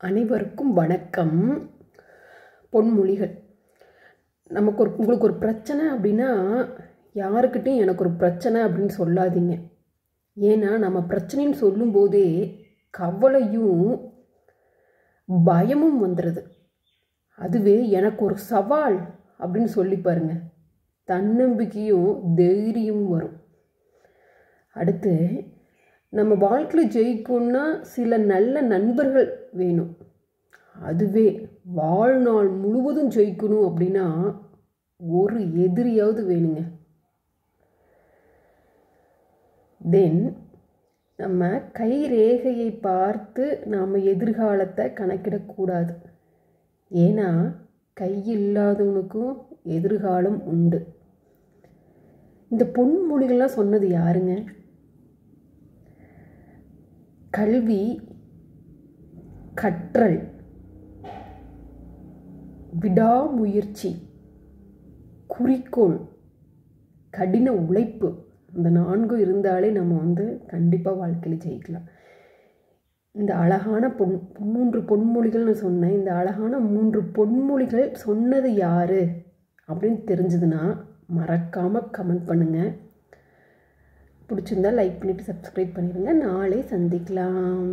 அனைவருக்கும் வணக்கம். பொன்மொழிகள். உங்களுக்கு ஒரு பிரச்சனை அப்படின்னா யாருக்கிட்டையும் எனக்கு ஒரு பிரச்சனை அப்படின்னு சொல்லாதீங்க. ஏன்னா நம்ம பிரச்சனைன்னு சொல்லும்போதே கவலையும் பயமும் வந்துடுது. அதுவே எனக்கு ஒரு சவால் அப்படின்னு சொல்லி பாருங்க, தன்னம்பிக்கையும் தைரியமும் வரும். அடுத்து, நம்ம வாழ்க்கையில் ஜெயிக்கணும்னா சில நல்ல நண்பர்கள் வேணும். அதுவே வாழ்நாள் முழுவதும் ஜெயிக்கணும் அப்படின்னா ஒரு எதிரியாவது வேணுங்க. தென் நம்ம கை ரேகையை பார்த்து நாம் எதிர்காலத்தை கணக்கிடக்கூடாது. ஏன்னா கை இல்லாதவனுக்கும் எதிர்காலம் உண்டு. இந்த பொன்மொழிகள்லாம் சொன்னது யாருங்க? கல்வி, கற்றல், விடாமுயற்சி, குறிக்கோள், கடின உழைப்பு, இந்த 4 இருந்தாலே நம்ம கண்டிப்பாக வாழ்க்கையில் ஜெயிக்கலாம். இந்த அழகான 3 பொன்மொழிகள் நான் சொன்னேன். இந்த அழகான 3 பொன்மொழிகள் சொன்னது யார் அப்படின்னு தெரிஞ்சதுன்னா மறக்காமல் கமெண்ட் பண்ணுங்கள். பிடிச்சிருந்தா லைக் பண்ணிவிட்டு சப்ஸ்கிரைப் பண்ணிடுங்க. நாளை சந்திக்கலாம்.